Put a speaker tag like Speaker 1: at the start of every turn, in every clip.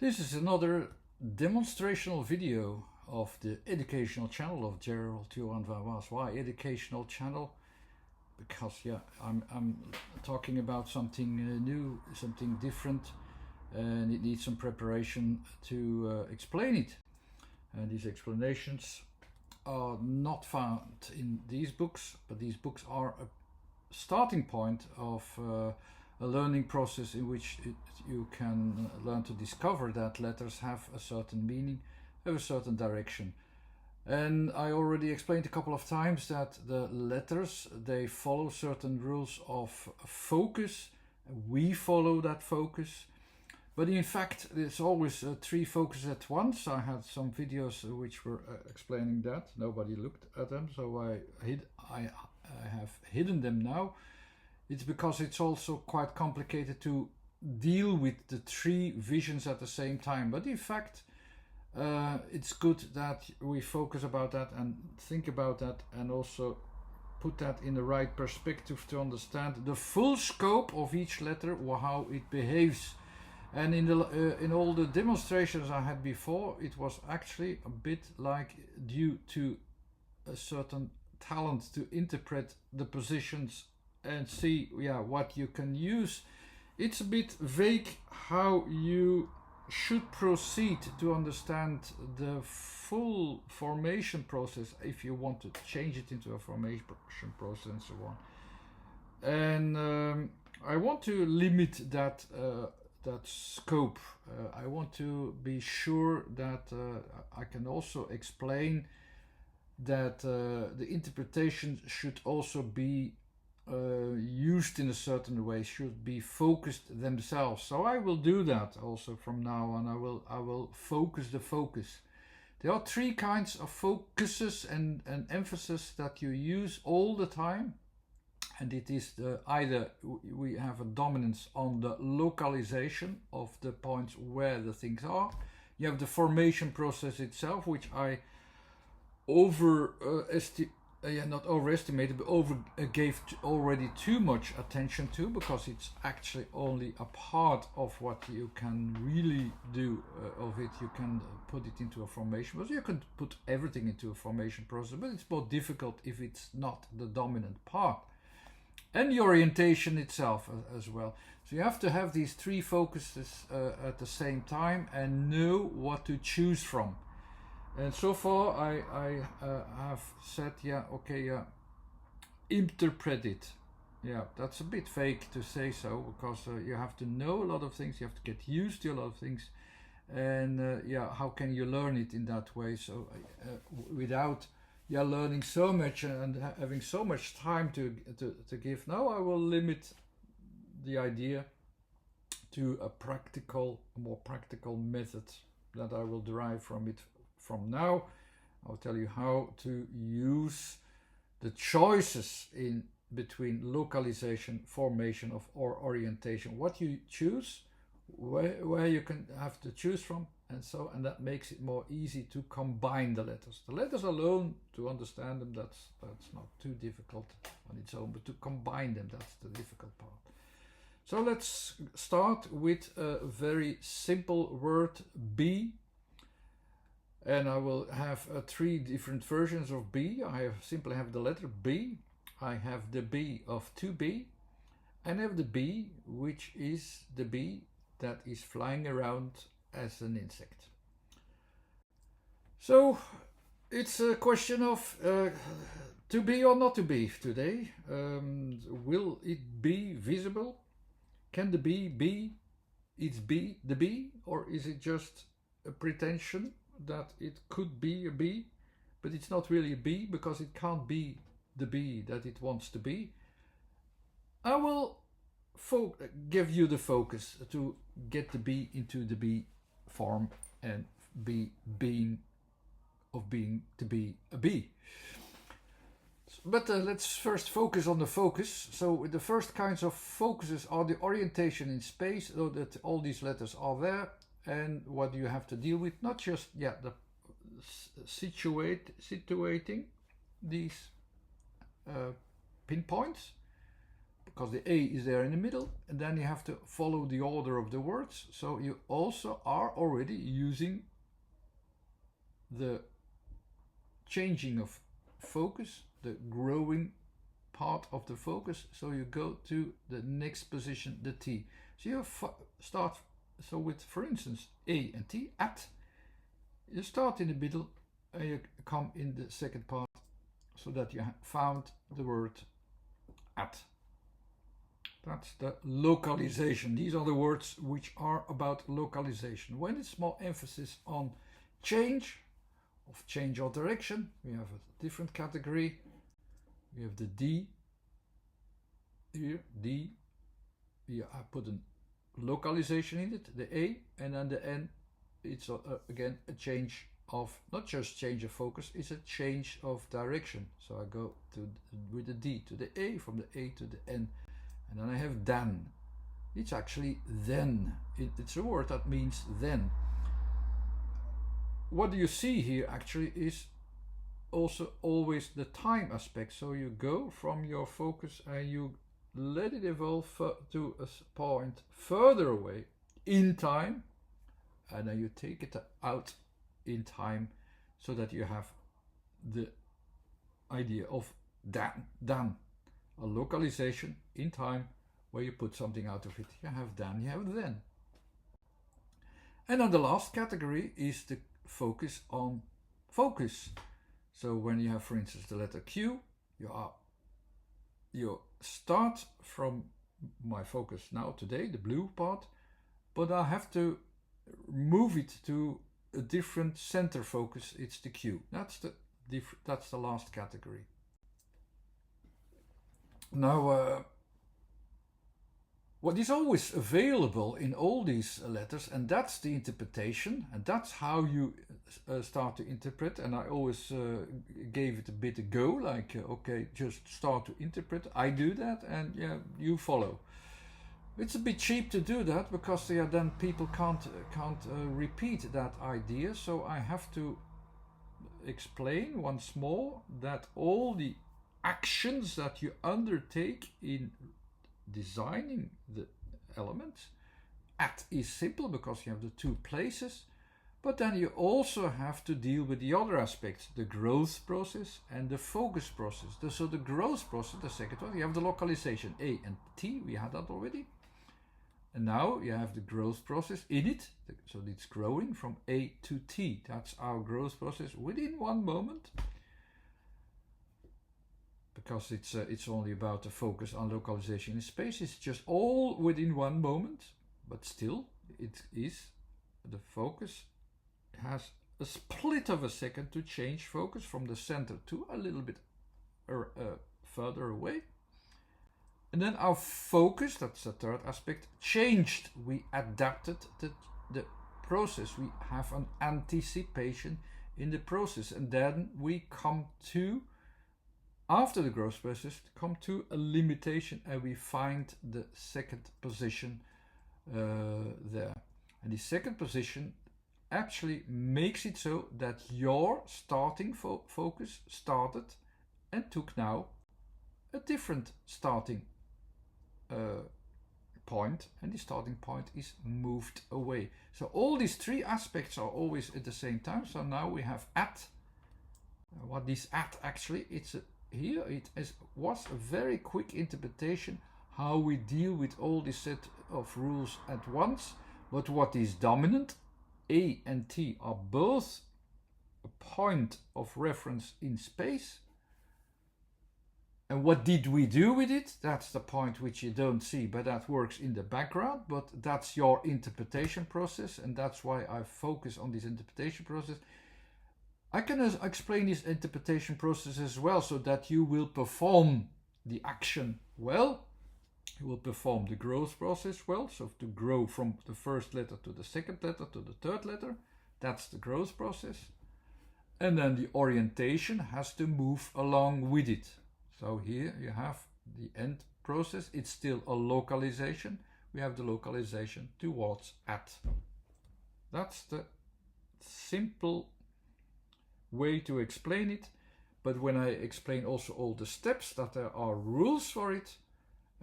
Speaker 1: This is another demonstrational video of the educational channel of Gerald Johan van Was. Why educational channel? Because I'm talking about something new, something different, and it needs some preparation to explain it. And these explanations are not found in these books, but these books are a starting point of a learning process in which you can learn to discover that letters have a certain meaning, have a certain direction. And I already explained a couple of times that the letters, they follow certain rules of focus. We follow that focus. But in fact, there's always three focuses at once. I had some videos which were explaining that. Nobody looked at them, so I have hidden them now. It's because it's also quite complicated to deal with the three visions at the same time. But in fact, it's good that we focus about that and think about that and also put that in the right perspective to understand the full scope of each letter or how it behaves. And in all the demonstrations I had before, it was actually a bit like due to a certain talent to interpret the positions and see what you can use. It's a bit vague how you should proceed to understand the full formation process if you want to change it into a formation process and so on. And I want to limit that scope. I want to be sure that I can also explain that the interpretation should also be used in a certain way, should be focused themselves. So I will do that also from now on. I will focus the focus. There are three kinds of focuses and emphasis that you use all the time. And it is either we have a dominance on the localization of the points where the things are. You have the formation process itself, which I gave already too much attention to, because it's actually only a part of what you can really do of it. You can put it into a formation process. You can put everything into a formation process, but it's more difficult if it's not the dominant part. And the orientation itself as well. So you have to have these three focuses at the same time and know what to choose from. And so far I have said, interpret it. Yeah, that's a bit fake to say so, because you have to know a lot of things, you have to get used to a lot of things. And how can you learn it in that way? So without learning so much and having so much time to give. Now I will limit the idea to a more practical method that I will derive from it from now. I'll tell you how to use the choices in between localization, formation or orientation. What you choose, where you can have to choose from, and that makes it more easy to combine the letters. The letters alone, to understand them, that's not too difficult on its own, but to combine them, that's the difficult part. So let's start with a very simple word, be. And I will have three different versions of be. I simply have the letter B. I have the B of to be, and I have the bee, which is the bee that is flying around as an insect. So it's a question of to be or not to be today. Will it be visible? Can the bee be the bee, or is it just a pretension that it could be a bee, but it's not really a bee because it can't be the bee that it wants to be? I will give you the focus to get the bee into the bee form and being to be a bee. But let's first focus on the focus. So the first kinds of focuses are the orientation in space, so that all these letters are there, and what you have to deal with, not just the situating these pinpoints, because the A is there in the middle, and then you have to follow the order of the words. So you also are already using the changing of focus, the growing part of the focus. So you go to the next position, the T. So you start, so with, for instance, A and T, at. You start in the middle and you come in the second part, so that you found the word at. That's the localization. These are the words which are about localization. When it's more emphasis on change of direction, we have a different category. We have the D here, D. Here I put a localization in it, the A, and then the N. It's again a change of, not just change of focus, it's a change of direction. So I go to with the D to the A, from the A to the N, and then I have then. It's actually then. It's a word that means then. What you see here actually is also always the time aspect. So you go from your focus and you let it evolve to a point further away in time, and then you take it out in time, so that you have the idea of dan, a localization in time where you put something out of it. You have dan, you have then. And then the last category is the focus on focus. So when you have, for instance, the letter Q, you start from my focus now today, the blue part, but I have to move it to a different center focus. It's the Q. That's the last category. Now, what is always available in all these letters, and that's the interpretation, and that's how you start to interpret. And I always gave it a bit a go, like okay, just start to interpret. I do that, and yeah, you follow. It's a bit cheap to do that, because then people can't repeat that idea. So I have to explain once more that all the actions that you undertake in designing the elements, at is simple because you have the two places, but then you also have to deal with the other aspects, the growth process and the focus process. So the growth process, the second one, you have the localization A and T, we had that already. And now you have the growth process in it, so it's growing from A to T. That's our growth process within one moment, because it's only about the focus on localization in space. It's just all within one moment, but still it is, the focus has a split of a second to change focus from the center to a little bit further away. And then our focus, that's the third aspect, changed. We adapted the process. We have an anticipation in the process. And then we come to, after the growth process, come to a limitation, and we find the second position there. And the second position actually makes it so that your starting focus started and took now a different starting point, and the starting point is moved away. So all these three aspects are always at the same time. So now we have at. What is at actually? Here it was a very quick interpretation how we deal with all this set of rules at once. But what is dominant? A and T are both a point of reference in space. And what did we do with it? That's the point which you don't see, but that works in the background. But that's your interpretation process, and that's why I focus on this interpretation process. I can explain this interpretation process as well, so that you will perform the action well. You will perform the growth process well. So to grow from the first letter to the second letter to the third letter, that's the growth process. And then the orientation has to move along with it. So here you have the end process. It's still a localization. We have the localization towards at. That's the simple way to explain it. But when I explain also all the steps, that there are rules for it,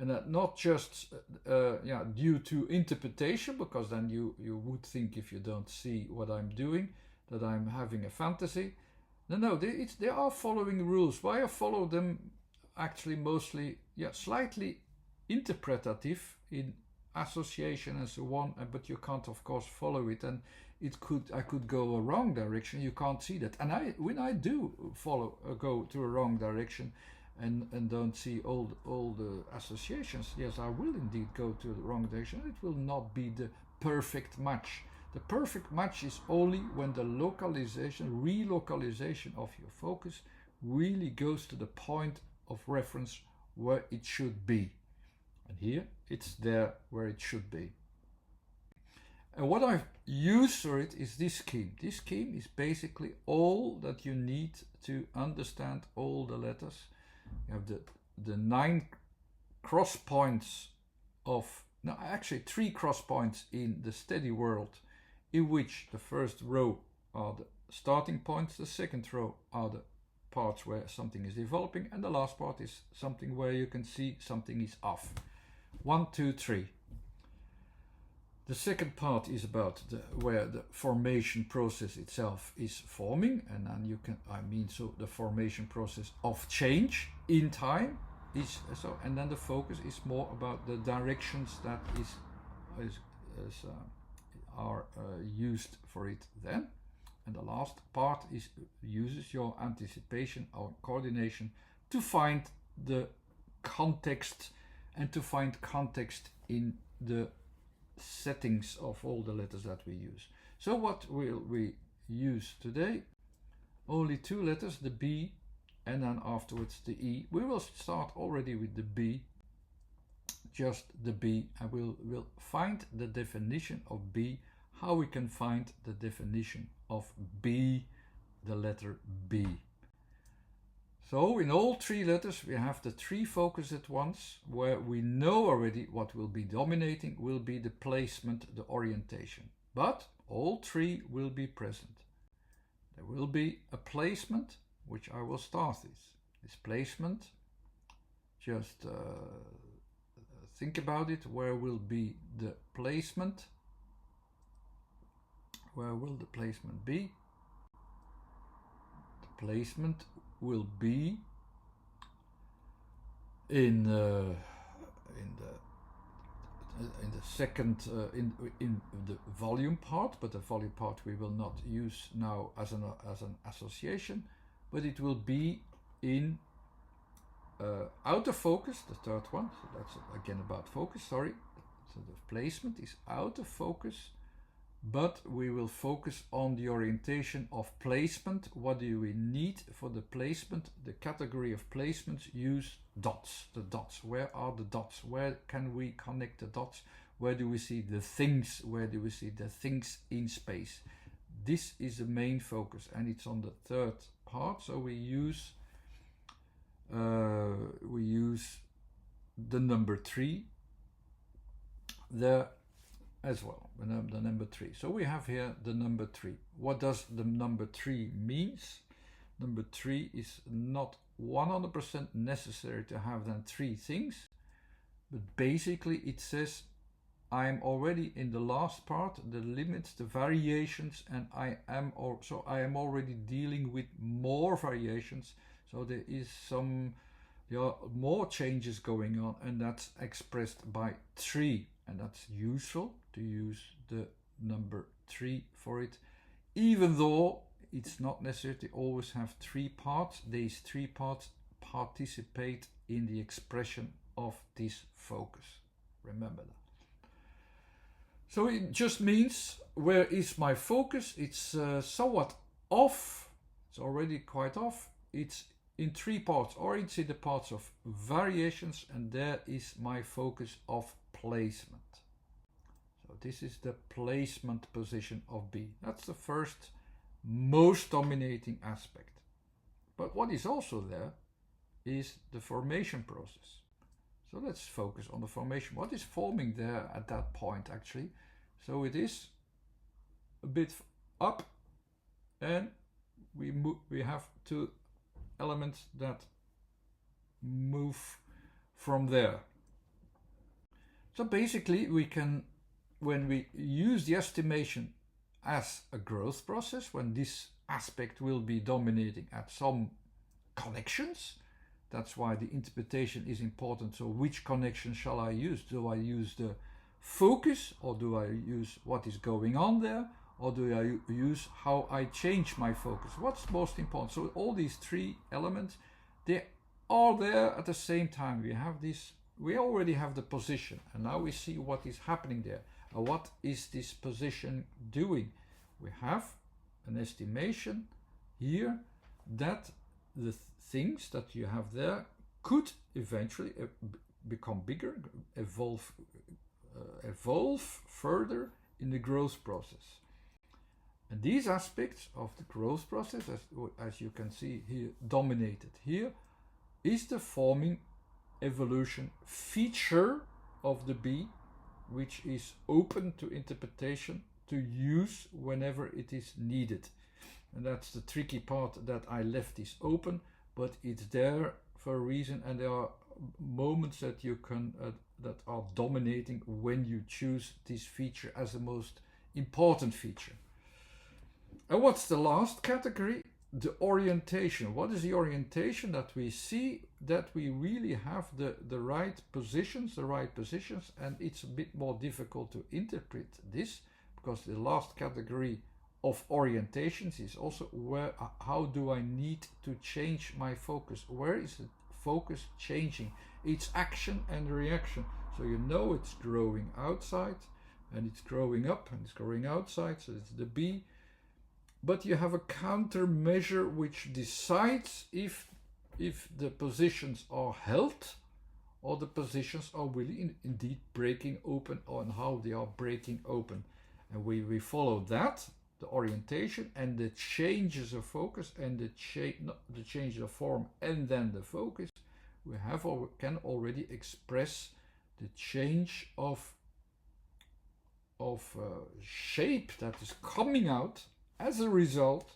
Speaker 1: And that not just yeah, due to interpretation, because then you would think, if you don't see what I'm doing, that I'm having a fantasy. No, they are following rules. Why I follow them? Actually, mostly, yeah, slightly interpretative in association and so on, but you can't, of course, follow it, and I could go a wrong direction. You can't see that, and when I do go to a wrong direction, and don't see all the associations, yes, I will indeed go to the wrong direction. It will not be the perfect match. The perfect match is only when the relocalization of your focus really goes to the point of reference where it should be. And here it's there where it should be. And what I've used for it is this scheme. This scheme is basically all that you need to understand all the letters. You have the 9 cross points of, no, actually 3 cross points in the steady world, in which the first row are the starting points, the second row are the parts where something is developing, and the last part is something where you can see something is off. 1, 2, 3. The second part is about where the formation process itself is forming, and then you can, so the formation process of change in time is so, and then the focus is more about the directions that are used for it then. And the last part uses your anticipation or coordination to find the context, and to find context in the settings of all the letters that we use. So what will we use today? Only 2 letters, the B and then afterwards the E. We will start already with the B, just the B, and we'll find the definition of B, how we can find the definition of B, the letter B. So in all 3 letters we have the 3 focus at once, where we know already what will be dominating will be the placement, the orientation. But all 3 will be present. There will be a placement, which I will start with. This placement, just think about it. Where will be the placement? Where will the placement be? The placement will be in the second in the volume part, but the volume part we will not use now as an association, but it will be in out of focus, the third one. So that's again about focus, sorry. So the placement is out of focus, but we will focus on the orientation of placement. What do we need for the placement? The category of placements use dots. The dots. Where are the dots? Where can we connect the dots? Where do we see the things? Where do we see the things in space? This is the main focus, and it's on the third part. So we use the number 3 there as well, the number 3. So we have here the number 3. What does the number 3 means? Number 3 is not 100% necessary to have then 3 things, but basically it says I'm already in the last part, the limits, the variations, and I am already dealing with more variations. So there is more changes going on, and that's expressed by 3. And that's useful to use the number 3 for it, even though it's not necessary to always have 3 parts. These 3 parts participate in the expression of this focus. Remember that. So it just means, where is my focus? It's somewhat off. It's already quite off. It's in 3 parts, or it's in the parts of variations, and there is my focus of placement. So this is the placement position of B. That's the first most dominating aspect. But what is also there is the formation process. So let's focus on the formation. What is forming there at that point actually? So it is a bit up, and we have 2 elements that move from there. So basically we can, when we use the estimation as a growth process, when this aspect will be dominating at some connections, that's why the interpretation is important. So which connection shall I use? Do I use the focus, or do I use what is going on there, or do I use how I change my focus? What's most important? So all these three elements, they are there at the same time. We already have the position, and now we see what is happening there. What is this position doing? We have an estimation here that the things that you have there could eventually become bigger, evolve further in the growth process. And these aspects of the growth process, as you can see here, dominated here, is the forming evolution feature of the bee, which is open to interpretation, to use whenever it is needed. And that's the tricky part, that I left this open, but it's there for a reason, and there are moments that you can that are dominating when you choose this feature as the most important feature. And what's the last category? The orientation. What is the orientation? That we see that we really have the right positions, and it's a bit more difficult to interpret this, because the last category of orientations is also how do I need to change my focus? Where is the focus changing? It's action and reaction. So you know it's growing outside, and it's growing up, and it's growing outside, so it's the bee. But you have a countermeasure which decides if the positions are held, or the positions are really indeed breaking open, and how they are breaking open. And we follow that, the orientation and the changes of focus, and the change of form, and then the focus. We can already express the change of shape that is coming out as a result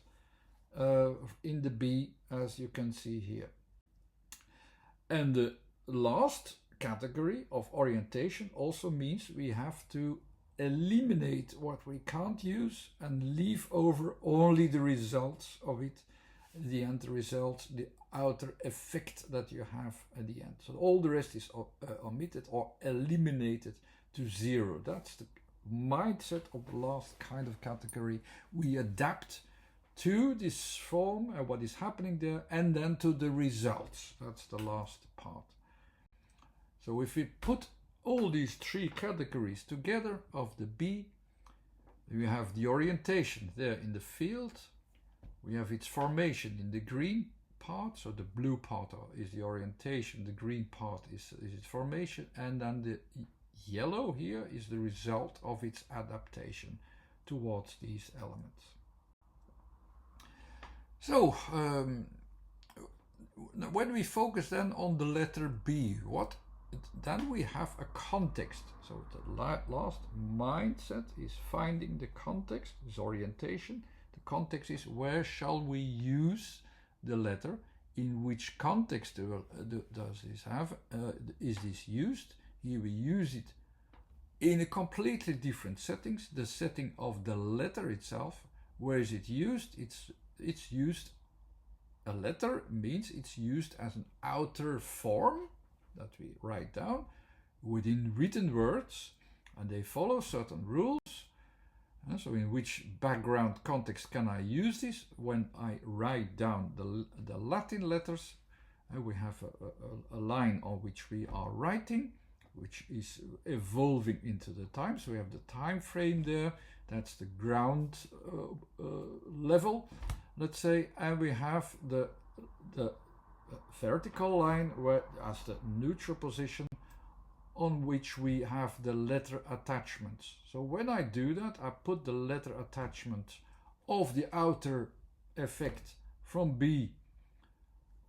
Speaker 1: in the bee, as you can see here. And the last category of orientation also means we have to eliminate what we can't use and leave over only the results of it, the end result, the outer effect that you have at the end. So all the rest is omitted or eliminated to zero. That's the mindset of the last kind of category. We adapt to this form and what is happening there, and then to the results. That's the last part. So if we put all these three categories together of the bee, we have the orientation there in the field, we have its formation in the green part, so the blue part is the orientation, the green part is its formation, and then the yellow here is the result of its adaptation towards these elements. So when we focus then on the letter B, then we have a context. So the last mindset is finding the context, is orientation. The context is where shall we use the letter, in which context does this have, is this used? Here we use it in a completely different settings, the setting of the letter itself. Where is it used? It's used, a letter means it's used as an outer form that we write down within written words, and they follow certain rules. So in which background context can I use this? When I write down the Latin letters, we have a line on which we are writing, which is evolving into the time. So we have the time frame there, that's the ground level, let's say, and we have the vertical line where as the neutral position, on which we have the letter attachments. So when I do that, I put the letter attachment of the outer effect from B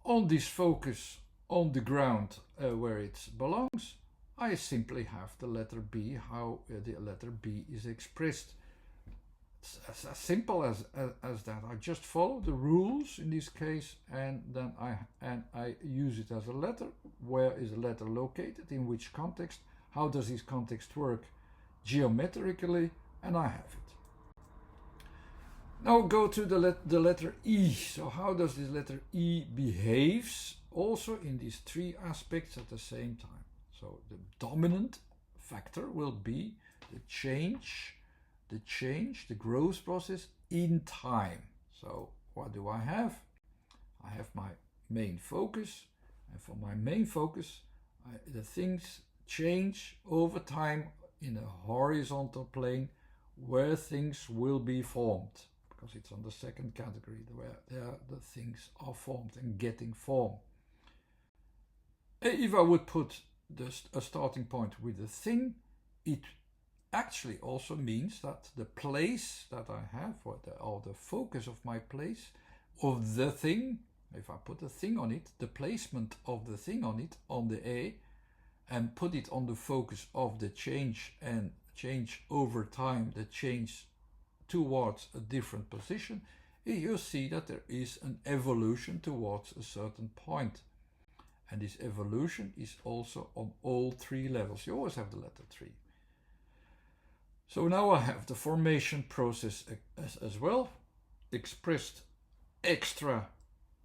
Speaker 1: on this focus on the ground where it belongs. I simply have the letter B, how the letter B is expressed. It's as simple as that. I just follow the rules in this case, and then I use it as a letter. Where is the letter located? In which context? how does this context work geometrically, and I have it. Now go to the letter E. So how does this letter E behaves also in these three aspects at the same time? So the dominant factor will be the change, the growth process in time. So what do I have? I have my main focus, and for my main focus, the things change over time in a horizontal plane where things will be formed, because it's on the second category where there the things are formed and getting form. If I would put a starting point with a thing, it actually also means that the place that I have, or the focus of my place, of the thing, if I put a thing on it, the placement of the thing on it, on the A, and put it on the focus of the change and change over time, the change towards a different position, you see that there is an evolution towards a certain point. And this evolution is also on all three levels. You always have the letter 3. So now I have the formation process as well, expressed extra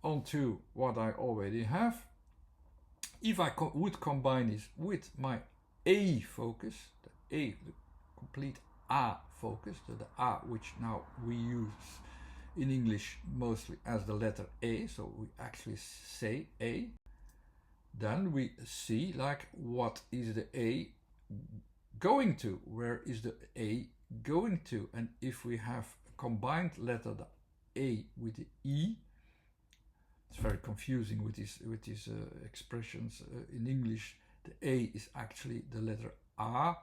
Speaker 1: onto what I already have. If I would combine this with my A focus, the complete A focus, the A which now we use in English mostly as the letter A, so we actually say A, then we see like what is the A going to, where is the A going to, and if we have a combined letter, the A with the E, it's very confusing with these expressions in English. The A is actually the letter A,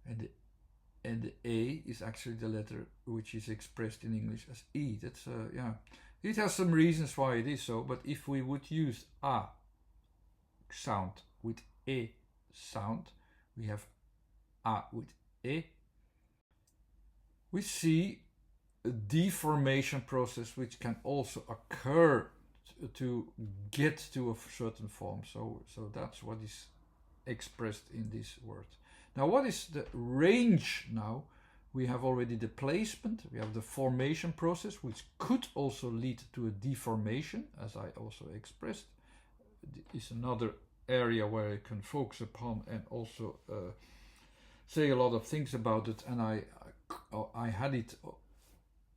Speaker 1: and the A is actually the letter which is expressed in English as E. That's yeah, it has some reasons why it is so, but if we would use A sound with E sound, we have A with E, we see a deformation process which can also occur to get to a certain form. So that's what is expressed in this word. Now what is the range now? We have already the placement, we have the formation process, which could also lead to a deformation, as I also expressed. Is another area where I can focus upon and also say a lot of things about it, and I had it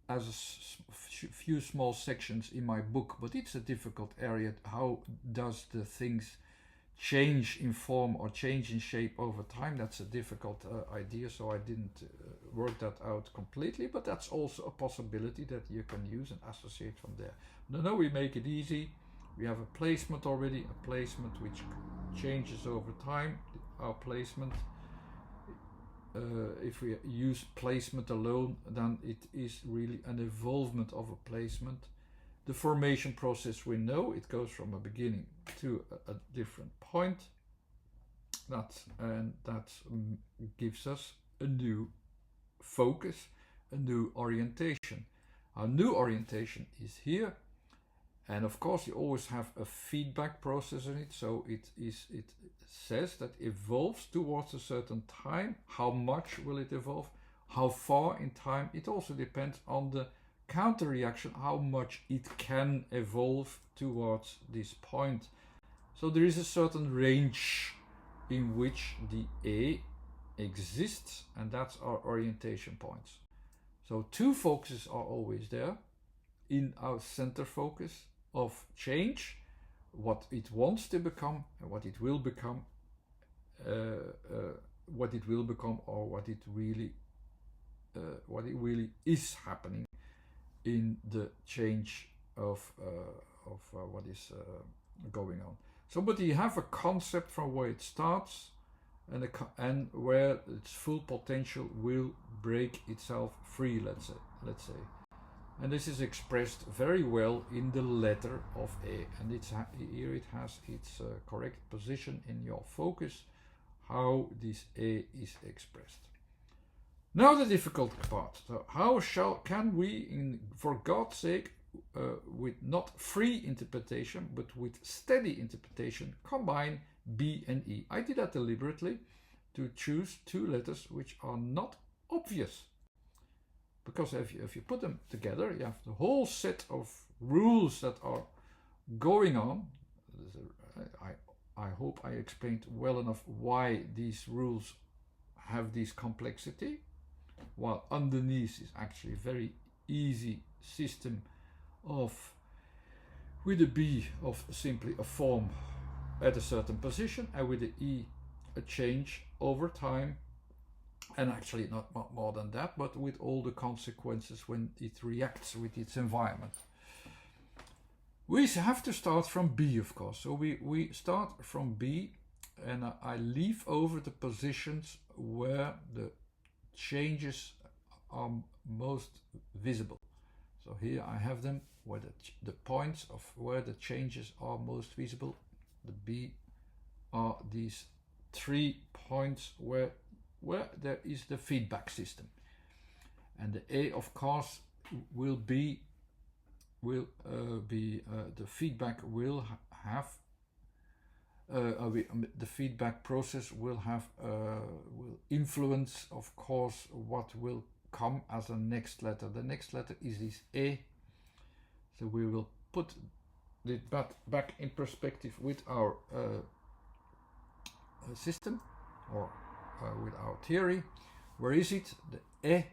Speaker 1: as a few small sections in my book, but it's a difficult area. How does the things change in form or change in shape over time? That's a difficult idea, so I didn't work that out completely, but that's also a possibility that you can use and associate from there. No, we make it easy. We have a placement already, a placement which changes over time. Our placement, if we use placement alone, then it is really an evolvement of a placement. The formation process, we know it goes from a beginning to a different point. That gives us a new focus, a new orientation. Our new orientation is here. And of course, you always have a feedback process in it. So it says that evolves towards a certain time. How much will it evolve? How far in time? It also depends on the counter reaction, how much it can evolve towards this point. So there is a certain range in which the A exists, and that's our orientation points. So two focuses are always there in our center focus of change, what it wants to become and what it will become, or what it really is happening in the change of what is going on. So, but you have a concept from where it starts and where its full potential will break itself free, let's say. And this is expressed very well in the letter of A, and here it has its correct position in your focus, how this A is expressed. Now the difficult part. So how can we, for God's sake, with not free interpretation, but with steady interpretation, combine B and E? I did that deliberately to choose two letters which are not obvious. Because if you put them together, you have the whole set of rules that are going on. I hope I explained well enough why these rules have this complexity, while underneath is actually a very easy system of, with a B, of simply a form at a certain position, and with the E, a change over time, and actually not more than that, but with all the consequences when it reacts with its environment. We have to start from B, of course. So we start from B, and I leave over the positions where the changes are most visible. So here I have them where the points of where the changes are most visible. The B are these 3 points where there is the feedback system, and the A, of course, will be the feedback will have the feedback process will have will influence, of course, what will come as a next letter. The next letter is this A, so we will put it back in perspective with our system, or with our theory. Where is it? The E.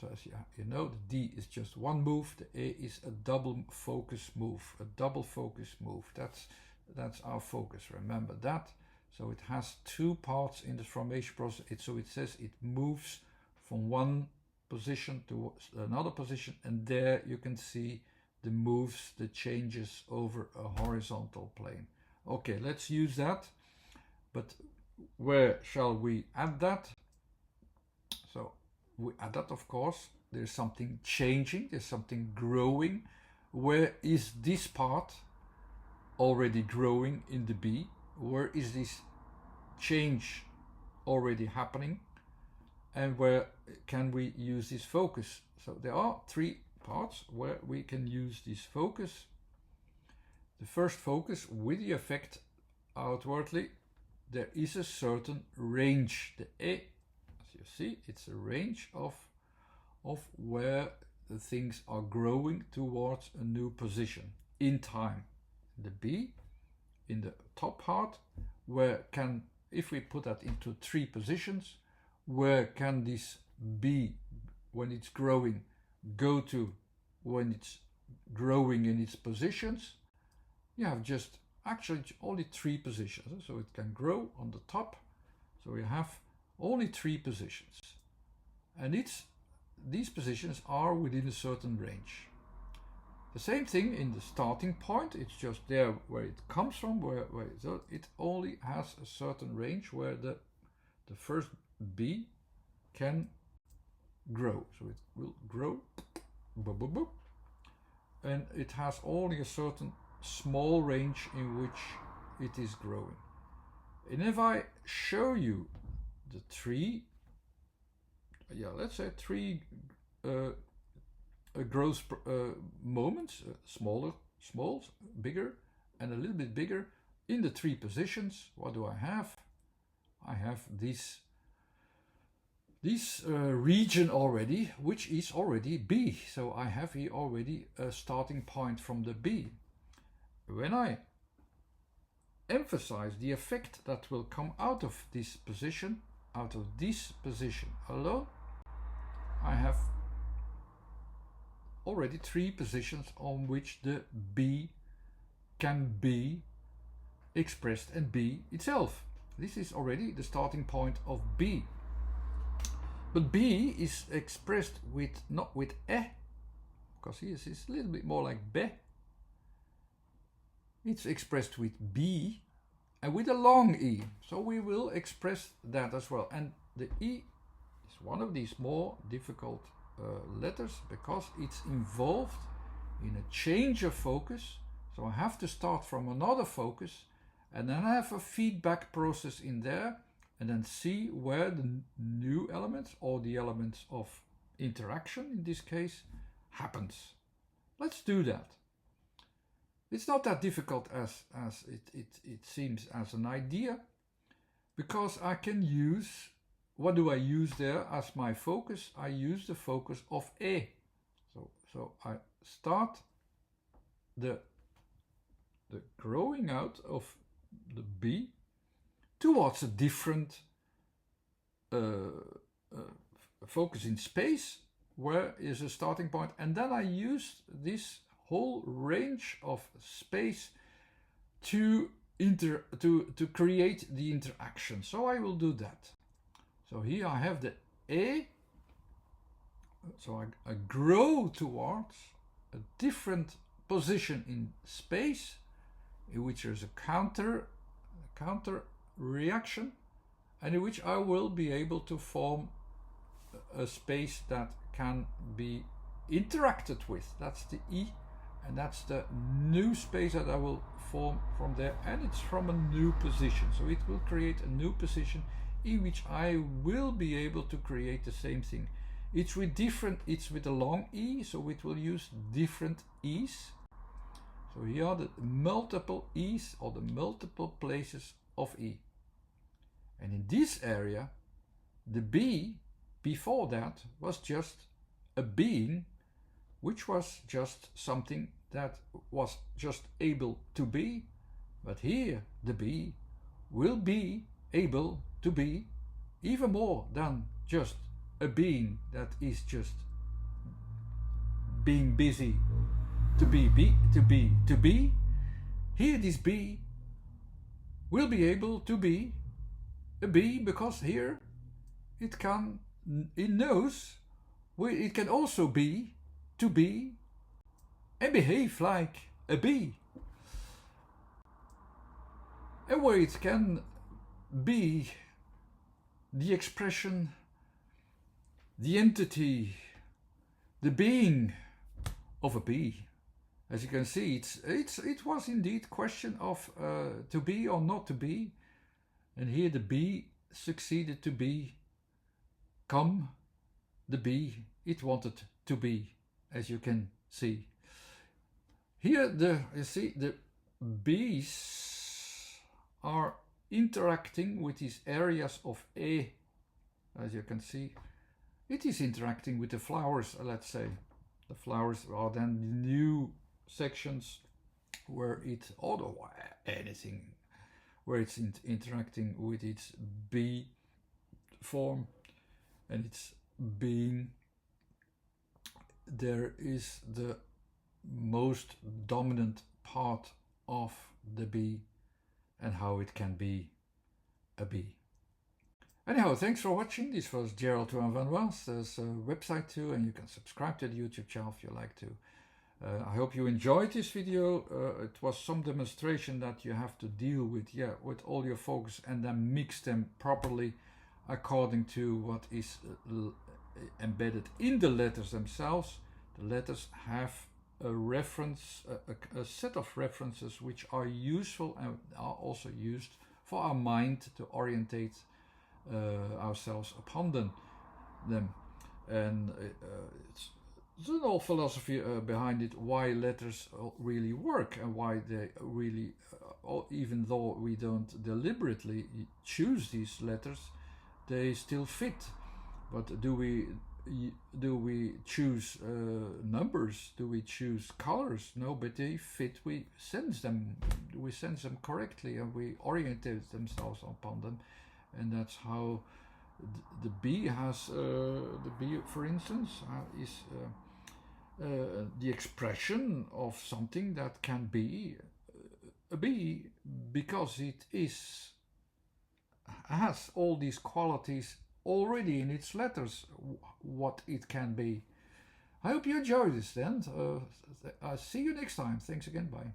Speaker 1: So as you know, the D is just one move. The A is a double focus move. A double focus move. That's our focus. Remember that. So it has 2 parts in the formation process. So it says it moves from one position to another position, and there you can see the moves, the changes over a horizontal plane. Okay, let's use that. But where shall we add that? So we add that, of course. There's something changing, there's something growing. Where is this part already growing in the B? Where is this change already happening? And where can we use this focus? So there are 3 parts where we can use this focus. The first focus with the effect outwardly. There is a certain range. The A, as you see, it's a range of where the things are growing towards a new position in time. The B, in the top part, where can, if we put that into 3 positions, where can this B, when it's growing, go to when it's growing in its positions? You have just actually only 3 positions, so it can grow on the top. So we have only 3 positions, and these positions are within a certain range. The same thing in the starting point. It's just there where it comes from, where it only has a certain range where the first B can grow. So it will grow, boop, boop, boop, and it has only a certain small range in which it is growing. And if I show you the 3, let's say 3 growth moments, small, bigger, and a little bit bigger, in the 3 positions, what do I have? I have this region already, which is already B. So I have here already a starting point from the B. When I emphasize the effect that will come out of this position alone, I have already 3 positions on which the B can be expressed and be itself. This is already the starting point of B. But B is expressed not with E, because here it's a little bit more like B. It's expressed with B and with a long E. So we will express that as well. And the E is one of these more difficult letters because it's involved in a change of focus. So I have to start from another focus, and then I have a feedback process in there, and then see where the new elements, or the elements of interaction in this case, happens. Let's do that. It's not that difficult as it seems as an idea. because I can use, what do I use there as my focus? I use the focus of A. So I start the growing out of the B towards a different focus in space, where is a starting point, and then I use this whole range of space to create the interaction. So I will do that. So here I have the A, so I grow towards a different position in space in which there's a counter reaction, and in which I will be able to form a space that can be interacted with. That's the E, and that's the new space that I will form from there, and it's from a new position. So it will create a new position in which I will be able to create the same thing. It's with a long E, so it will use different E's. So here are the multiple E's, or the multiple places of E. And in this area, the B before that was just a being, which was just something that was just able to be. But here the B will be able to be even more than just a being that is just being busy to be. Here this B will be able to be a B, because here it knows it can also be to be and behave like a bee, and where it can be the expression, the entity, the being of a bee. As you can see, it was indeed question of to be or not to be, and here the bee succeeded to become the bee it wanted to be, as you can see. Here you see the bees are interacting with these areas of A. As you can see, it is interacting with the flowers, let's say. The flowers are then the new sections where it, otherwise anything, where it's interacting with its B form and its being. There is the most dominant part of the bee and how it can be a bee. Anyhow, thanks for watching. This was Gerald Toan van Was. There's a website too, and you can subscribe to the YouTube channel if you like to. I hope you enjoyed this video. It was some demonstration that you have to deal with all your focus and then mix them properly according to what is embedded in the letters themselves. The letters have a reference, a set of references which are useful and are also used for our mind to orientate ourselves upon them. And there's an old philosophy behind it, why letters really work and why they really, even though we don't deliberately choose these letters, they still fit. But do we choose numbers? Do we choose colors? No, but they fit. We sense them correctly, and we orientate themselves upon them, and that's how the bee has. The bee, for instance, is the expression of something that can be a bee, because it has all these qualities already in its letters, what it can be. I hope you enjoyed this then. I'll see you next time. Thanks again. Bye.